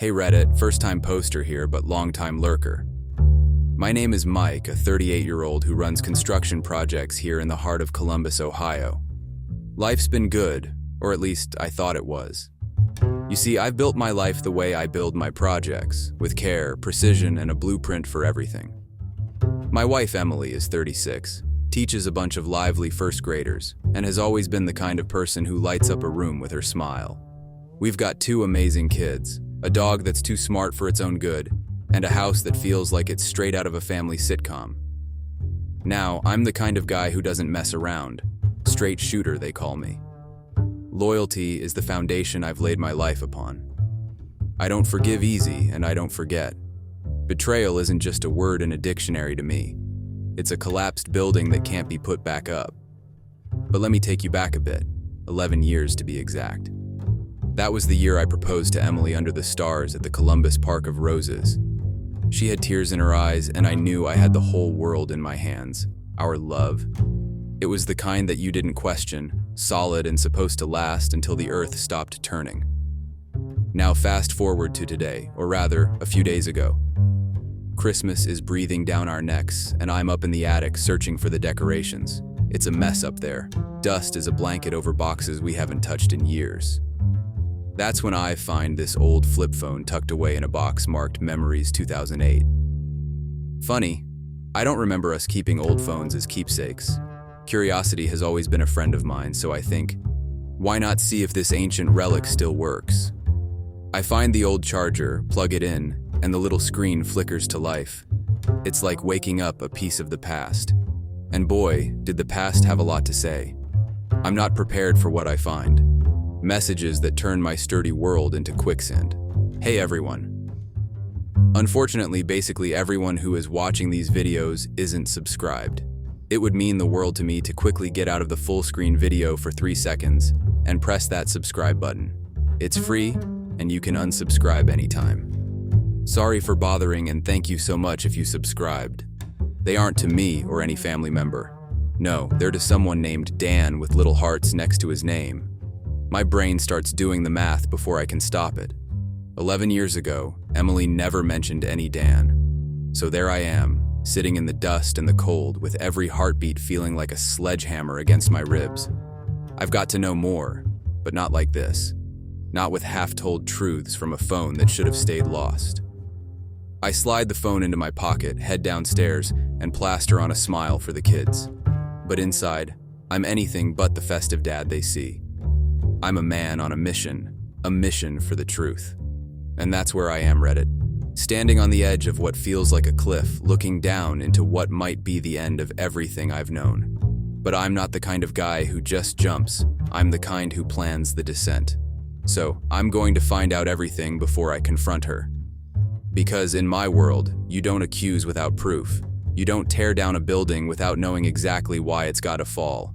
Hey Reddit, first-time poster here, but long-time lurker. My name is Mike, a 38-year-old who runs construction projects here in the heart of Columbus, Ohio. Life's been good, or at least I thought it was. You see, I've built my life the way I build my projects, with care, precision, and a blueprint for everything. My wife, Emily, is 36, teaches a bunch of lively first graders, and has always been the kind of person who lights up a room with her smile. We've got two amazing kids, a dog that's too smart for its own good, and a house that feels like it's straight out of a family sitcom. Now, I'm the kind of guy who doesn't mess around. Straight shooter, they call me. Loyalty is the foundation I've laid my life upon. I don't forgive easy, and I don't forget. Betrayal isn't just a word in a dictionary to me. It's a collapsed building that can't be put back up. But let me take you back a bit, 11 years to be exact. That was the year I proposed to Emily under the stars at the Columbus Park of Roses. She had tears in her eyes, and I knew I had the whole world in my hands. Our love. It was the kind that you didn't question, solid and supposed to last until the earth stopped turning. Now fast forward to today, or rather, a few days ago. Christmas is breathing down our necks, and I'm up in the attic searching for the decorations. It's a mess up there. Dust is a blanket over boxes we haven't touched in years. That's when I find this old flip phone tucked away in a box marked Memories 2008. Funny, I don't remember us keeping old phones as keepsakes. Curiosity has always been a friend of mine, so I think, why not see if this ancient relic still works? I find the old charger, plug it in, and the little screen flickers to life. It's like waking up a piece of the past. And boy, did the past have a lot to say. I'm not prepared for what I find. Messages that turn my sturdy world into quicksand. Hey everyone. Unfortunately, basically everyone who is watching these videos isn't subscribed. It would mean the world to me to quickly get out of the full screen video for 3 seconds and press that subscribe button. It's free, and you can unsubscribe anytime. Sorry for bothering, and thank you so much if you subscribed. They aren't to me or any family member. No, they're to someone named Dan with little hearts next to his name. My brain starts doing the math before I can stop it. 11 years ago, Emily never mentioned any Dan. So there I am, sitting in the dust and the cold, with every heartbeat feeling like a sledgehammer against my ribs. I've got to know more, but not like this. Not with half-told truths from a phone that should have stayed lost. I slide the phone into my pocket, head downstairs, and plaster on a smile for the kids. But inside, I'm anything but the festive dad they see. I'm a man on a mission for the truth. And that's where I am, Reddit. Standing on the edge of what feels like a cliff, looking down into what might be the end of everything I've known. But I'm not the kind of guy who just jumps. I'm the kind who plans the descent. So, I'm going to find out everything before I confront her. Because in my world, you don't accuse without proof. You don't tear down a building without knowing exactly why it's gotta fall.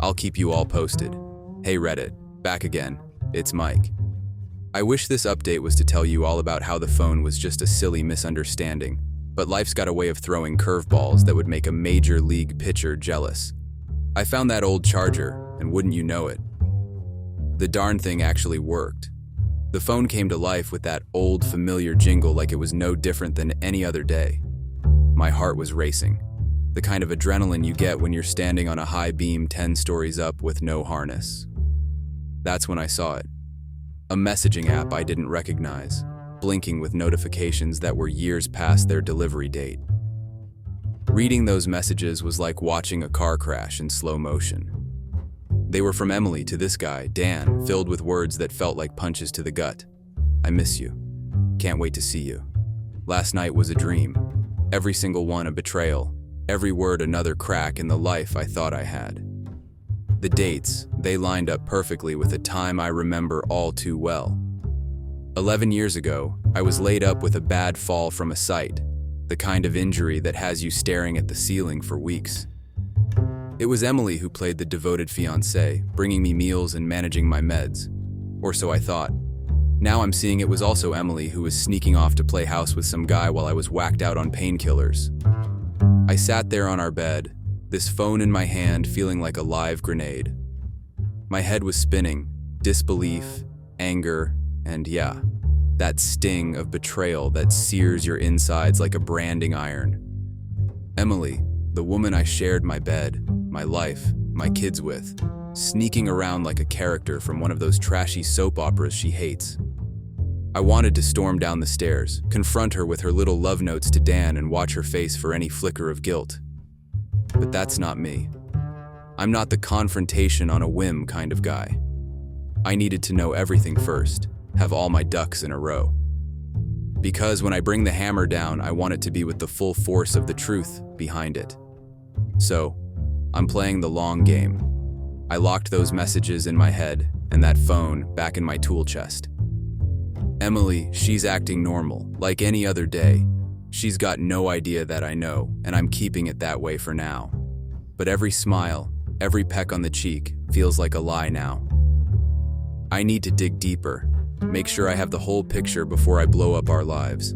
I'll keep you all posted. Hey Reddit, back again. It's Mike. I wish this update was to tell you all about how the phone was just a silly misunderstanding, but life's got a way of throwing curveballs that would make a major league pitcher jealous. I found that old charger, and wouldn't you know it, the darn thing actually worked. The phone came to life with that old familiar jingle like it was no different than any other day. My heart was racing, the kind of adrenaline you get when you're standing on a high beam 10 stories up with no harness. That's when I saw it. A messaging app I didn't recognize, blinking with notifications that were years past their delivery date. Reading those messages was like watching a car crash in slow motion. They were from Emily to this guy, Dan, filled with words that felt like punches to the gut. I miss you. Can't wait to see you. Last night was a dream. Every single one a betrayal. Every word another crack in the life I thought I had. The dates, they lined up perfectly with a time I remember all too well. 11 years ago, I was laid up with a bad fall from a site, the kind of injury that has you staring at the ceiling for weeks. It was Emily who played the devoted fiancée, bringing me meals and managing my meds. Or so I thought. Now I'm seeing it was also Emily who was sneaking off to play house with some guy while I was whacked out on painkillers. I sat there on our bed, this phone in my hand feeling like a live grenade. My head was spinning, disbelief, anger, and yeah, That sting of betrayal that sears your insides like a branding iron. Emily, the woman I shared my bed, my life, my kids with, sneaking around like a character from one of those trashy soap operas she hates. I wanted to storm down the stairs, confront her with her little love notes to Dan and watch her face for any flicker of guilt. But that's not me. I'm not the confrontation on a whim kind of guy. I needed to know everything first, have all my ducks in a row. Because when I bring the hammer down, I want it to be with the full force of the truth behind it. So, I'm playing the long game. I locked those messages in my head and that phone back in my tool chest. Emily, she's acting normal, like any other day. She's got no idea that I know, and I'm keeping it that way for now. But every smile, every peck on the cheek, feels like a lie now. I need to dig deeper, make sure I have the whole picture before I blow up our lives.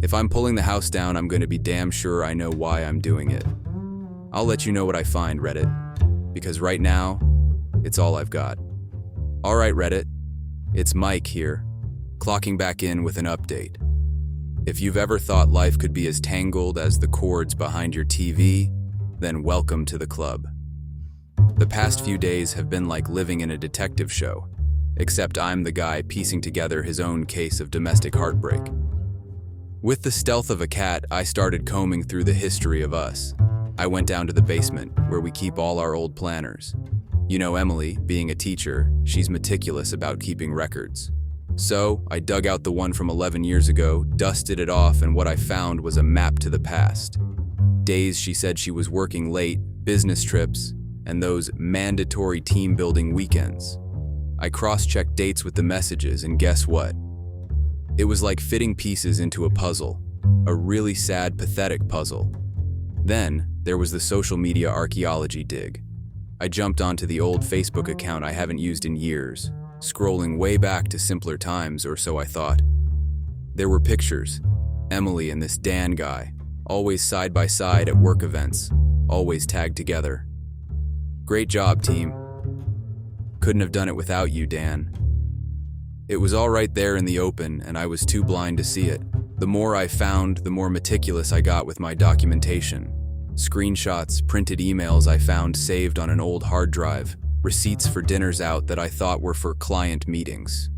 If I'm pulling the house down, I'm going to be damn sure I know why I'm doing it. I'll let you know what I find, Reddit, because right now, it's all I've got. All right, Reddit, it's Mike here, clocking back in with an update. If you've ever thought life could be as tangled as the cords behind your TV, then welcome to the club. The past few days have been like living in a detective show, except I'm the guy piecing together his own case of domestic heartbreak. With the stealth of a cat, I started combing through the history of us. I went down to the basement, where we keep all our old planners. You know Emily, being a teacher, she's meticulous about keeping records. So, I dug out the one from 11 years ago, dusted it off, and what I found was a map to the past. Days she said she was working late, business trips, and those mandatory team-building weekends. I cross-checked dates with the messages, and guess what? It was like fitting pieces into a puzzle, a really sad, pathetic puzzle. Then, there was the social media archaeology dig. I jumped onto the old Facebook account I haven't used in years, scrolling way back to simpler times, or so I thought. There were pictures, Emily and this Dan guy, always side by side at work events, always tagged together. Great job, team. Couldn't have done it without you, Dan. It was all right there in the open, and I was too blind to see it. The more I found, the more meticulous I got with my documentation. Screenshots, printed emails I found saved on an old hard drive, receipts for dinners out that I thought were for client meetings.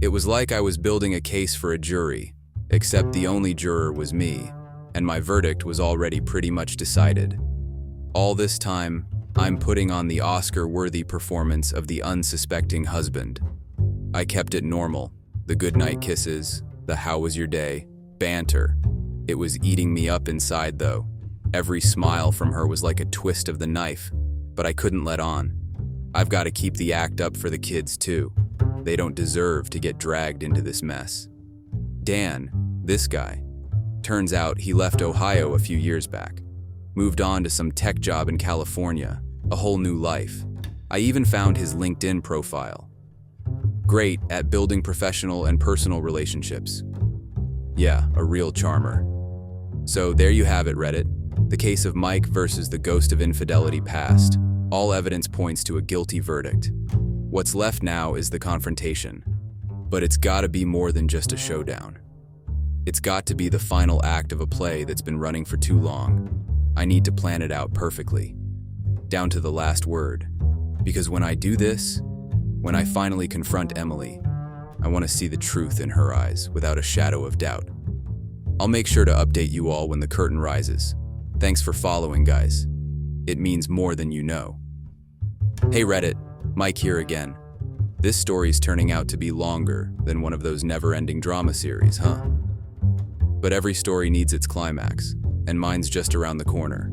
It was like I was building a case for a jury, except the only juror was me, and my verdict was already pretty much decided. All this time, I'm putting on the Oscar-worthy performance of the unsuspecting husband. I kept it normal, the goodnight kisses, the how was your day, banter. It was eating me up inside though. Every smile from her was like a twist of the knife, but I couldn't let on. I've got to keep the act up for the kids too. They don't deserve to get dragged into this mess. Dan, this guy, turns out he left Ohio a few years back, moved on to some tech job in California, a whole new life. I even found his LinkedIn profile. Great at building professional and personal relationships. Yeah, a real charmer. So there you have it, Reddit. The case of Mike versus the ghost of infidelity past. All evidence points to a guilty verdict. What's left now is the confrontation. But it's gotta be more than just a showdown. It's got to be the final act of a play that's been running for too long. I need to plan it out perfectly, down to the last word. Because when I do this, when I finally confront Emily, I want to see the truth in her eyes without a shadow of doubt. I'll make sure to update you all when the curtain rises. Thanks for following, guys. It means more than you know. Hey Reddit, Mike here again. This story's turning out to be longer than one of those never-ending drama series, huh? But every story needs its climax, and mine's just around the corner.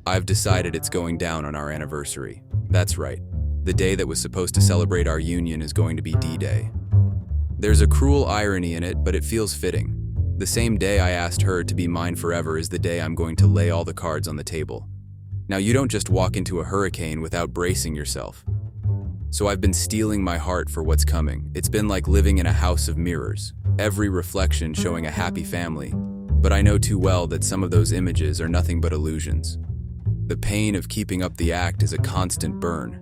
I've decided it's going down on our anniversary. That's right. The day that was supposed to celebrate our union is going to be D-Day. There's a cruel irony in it, but it feels fitting. The same day I asked her to be mine forever is the day I'm going to lay all the cards on the table. Now, you don't just walk into a hurricane without bracing yourself. So I've been steeling my heart for what's coming. It's been like living in a house of mirrors, every reflection showing a happy family. But I know too well that some of those images are nothing but illusions. The pain of keeping up the act is a constant burn.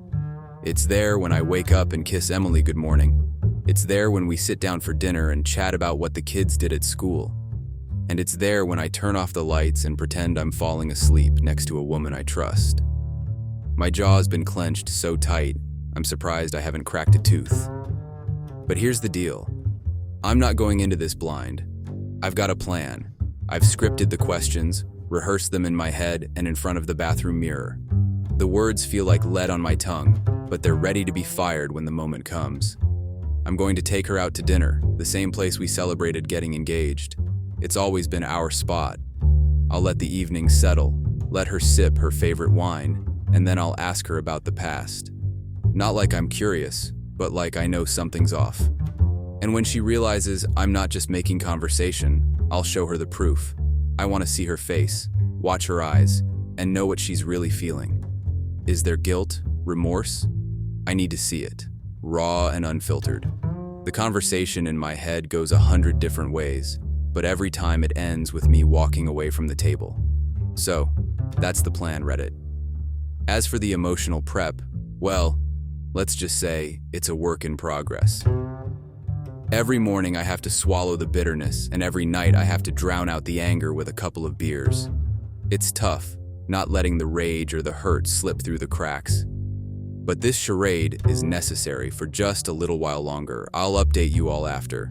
It's there when I wake up and kiss Emily good morning, It's there when we sit down for dinner and chat about what the kids did at school. And it's there when I turn off the lights and pretend I'm falling asleep next to a woman I trust. My jaw's been clenched so tight, I'm surprised I haven't cracked a tooth. But here's the deal. I'm not going into this blind. I've got a plan. I've scripted the questions, rehearsed them in my head and in front of the bathroom mirror. The words feel like lead on my tongue, but they're ready to be fired when the moment comes. I'm going to take her out to dinner, the same place we celebrated getting engaged. It's always been our spot. I'll let the evening settle, let her sip her favorite wine, and then I'll ask her about the past. Not like I'm curious, but like I know something's off. And when she realizes I'm not just making conversation, I'll show her the proof. I want to see her face, watch her eyes, and know what she's really feeling. Is there guilt, remorse? I need to see it, raw and unfiltered. The conversation in my head goes 100 different ways, but every time it ends with me walking away from the table. So, that's the plan, Reddit. As for the emotional prep, well, let's just say it's a work in progress. Every morning I have to swallow the bitterness, and every night I have to drown out the anger with a couple of beers. It's tough, not letting the rage or the hurt slip through the cracks. But this charade is necessary for just a little while longer. I'll update you all after.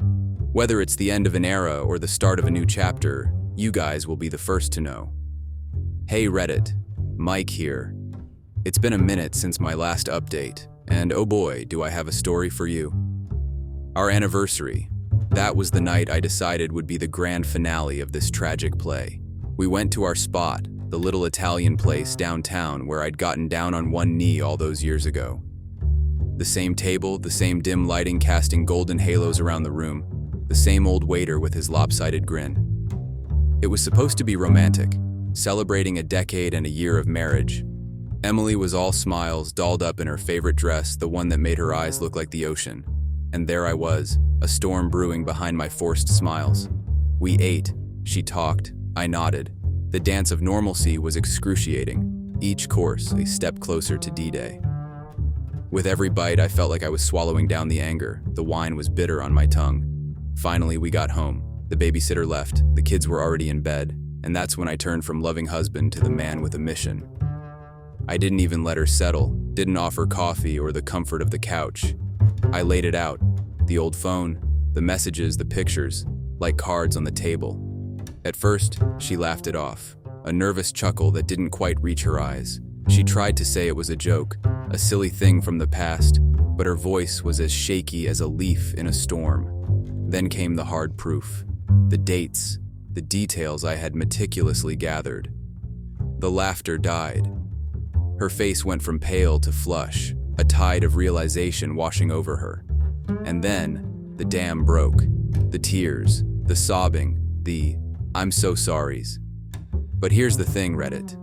Whether it's the end of an era or the start of a new chapter, you guys will be the first to know. Hey Reddit, Mike here. It's been a minute since my last update, and oh boy, do I have a story for you. Our anniversary. That was the night I decided would be the grand finale of this tragic play. We went to our spot, the little Italian place downtown where I'd gotten down on one knee all those years ago. The same table, the same dim lighting casting golden halos around the room, the same old waiter with his lopsided grin. It was supposed to be romantic, celebrating a decade and a year of marriage. Emily was all smiles, dolled up in her favorite dress, the one that made her eyes look like the ocean. And there I was, a storm brewing behind my forced smiles. We ate, she talked, I nodded. The dance of normalcy was excruciating, each course a step closer to D-Day. With every bite, I felt like I was swallowing down the anger. The wine was bitter on my tongue. Finally, we got home. The babysitter left, the kids were already in bed, and that's when I turned from loving husband to the man with a mission. I didn't even let her settle, didn't offer coffee or the comfort of the couch. I laid it out, the old phone, the messages, the pictures, like cards on the table. At first, she laughed it off, a nervous chuckle that didn't quite reach her eyes. She tried to say it was a joke, a silly thing from the past, but her voice was as shaky as a leaf in a storm. Then came the hard proof, the dates, the details I had meticulously gathered. The laughter died. Her face went from pale to flush, a tide of realization washing over her. And then, the dam broke. The tears, the sobbing, the "I'm so sorries." But here's the thing, Reddit.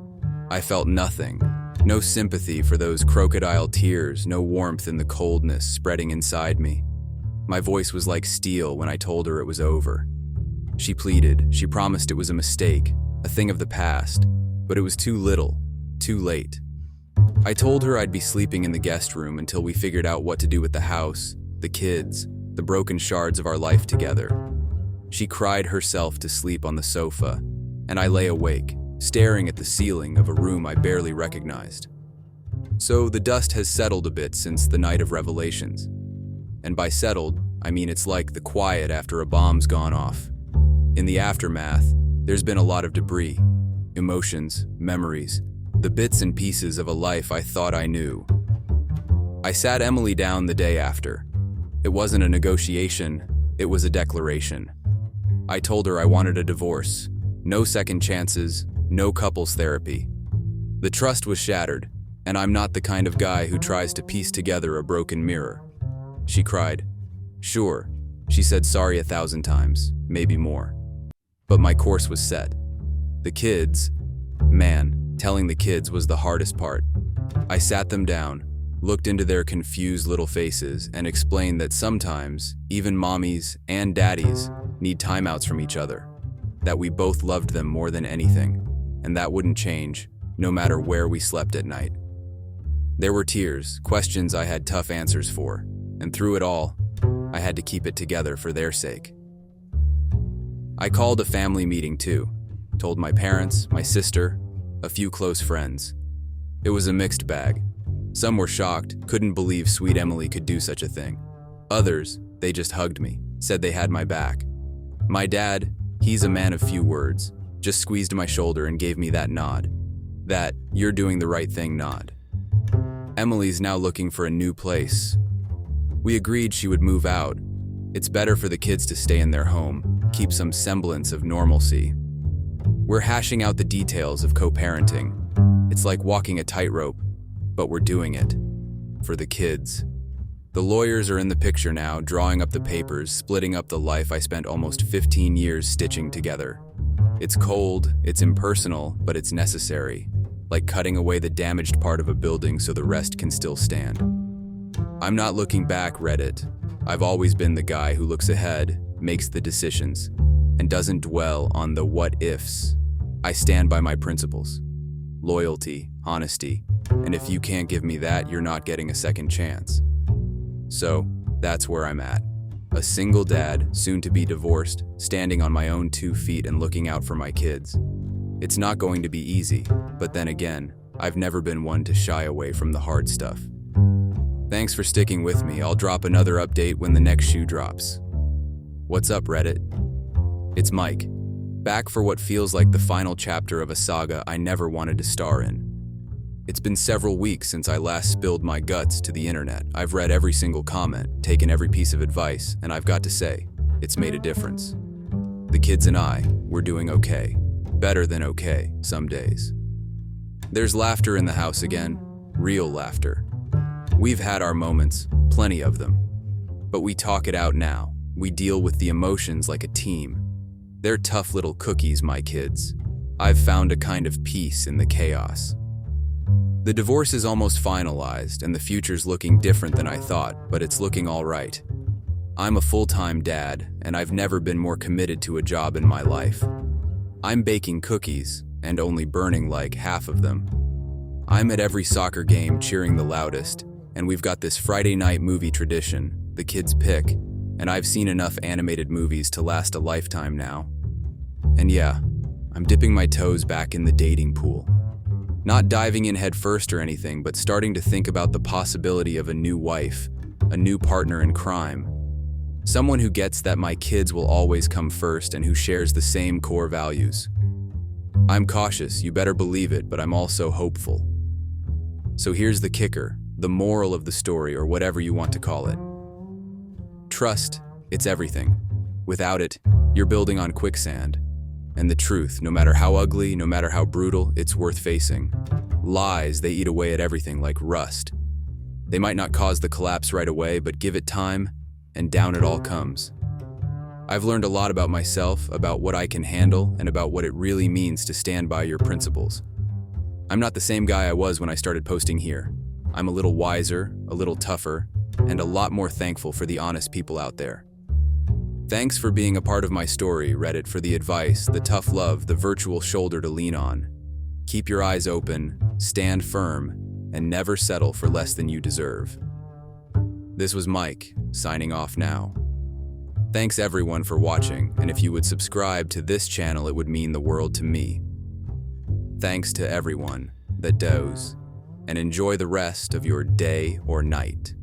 I felt nothing. No sympathy for those crocodile tears, no warmth in the coldness spreading inside me. My voice was like steel when I told her it was over. She pleaded, she promised it was a mistake, a thing of the past, but it was too little, too late. I told her I'd be sleeping in the guest room until we figured out what to do with the house, the kids, the broken shards of our life together. She cried herself to sleep on the sofa, and I lay awake, staring at the ceiling of a room I barely recognized. So the dust has settled a bit since the night of revelations. And by settled, I mean it's like the quiet after a bomb's gone off. In the aftermath, there's been a lot of debris, emotions, memories, the bits and pieces of a life I thought I knew. I sat Emily down the day after. It wasn't a negotiation, it was a declaration. I told her I wanted a divorce, no second chances, no couples therapy. The trust was shattered, and I'm not the kind of guy who tries to piece together a broken mirror. She cried. Sure, she said sorry 1,000 times, maybe more. But my course was set. The kids, man, telling the kids was the hardest part. I sat them down, looked into their confused little faces, and explained that sometimes, even mommies and daddies need timeouts from each other, that we both loved them more than anything, and that wouldn't change, no matter where we slept at night. There were tears, questions I had tough answers for, and through it all, I had to keep it together for their sake. I called a family meeting too, told my parents, my sister, a few close friends. It was a mixed bag. Some were shocked, couldn't believe sweet Emily could do such a thing. Others, they just hugged me, said they had my back. My dad, he's a man of few words, just squeezed my shoulder and gave me that nod. That, you're doing the right thing nod. Emily's now looking for a new place. We agreed she would move out. It's better for the kids to stay in their home, keep some semblance of normalcy. We're hashing out the details of co-parenting. It's like walking a tightrope, but we're doing it. For the kids. The lawyers are in the picture now, drawing up the papers, splitting up the life I spent almost 15 years stitching together. It's cold, it's impersonal, but it's necessary. Like cutting away the damaged part of a building so the rest can still stand. I'm not looking back, Reddit. I've always been the guy who looks ahead, makes the decisions, and doesn't dwell on the what-ifs. I stand by my principles. Loyalty, honesty, and if you can't give me that, you're not getting a second chance. So, that's where I'm at. A single dad, soon to be divorced, standing on my own 2 feet and looking out for my kids. It's not going to be easy, but then again, I've never been one to shy away from the hard stuff. Thanks for sticking with me. I'll drop another update when the next shoe drops. What's up, Reddit? It's Mike, back for what feels like the final chapter of a saga I never wanted to star in. It's been several weeks since I last spilled my guts to the internet. I've read every single comment, taken every piece of advice, and I've got to say, it's made a difference. The kids and I, we're doing okay. Better than okay, some days. There's laughter in the house again, real laughter. We've had our moments, plenty of them. But we talk it out now. We deal with the emotions like a team. They're tough little cookies, my kids. I've found a kind of peace in the chaos. The divorce is almost finalized, and the future's looking different than I thought, but it's looking all right. I'm a full-time dad, and I've never been more committed to a job in my life. I'm baking cookies, and only burning like half of them. I'm at every soccer game cheering the loudest, and we've got this Friday night movie tradition, the kids pick, and I've seen enough animated movies to last a lifetime now. And yeah, I'm dipping my toes back in the dating pool. Not diving in head first or anything, but starting to think about the possibility of a new wife, a new partner in crime. Someone who gets that my kids will always come first and who shares the same core values. I'm cautious, you better believe it, but I'm also hopeful. So here's the kicker, the moral of the story, or whatever you want to call it. Trust, it's everything. Without it, you're building on quicksand. And the truth, no matter how ugly, no matter how brutal, it's worth facing. Lies, they eat away at everything like rust. They might not cause the collapse right away, but give it time, and down it all comes. I've learned a lot about myself, about what I can handle, and about what it really means to stand by your principles. I'm not the same guy I was when I started posting here. I'm a little wiser, a little tougher, and a lot more thankful for the honest people out there. Thanks for being a part of my story, Reddit, for the advice, the tough love, the virtual shoulder to lean on. Keep your eyes open, stand firm, and never settle for less than you deserve. This was Mike, signing off now. Thanks everyone for watching, and if you would subscribe to this channel, it would mean the world to me. Thanks to everyone that does, and enjoy the rest of your day or night.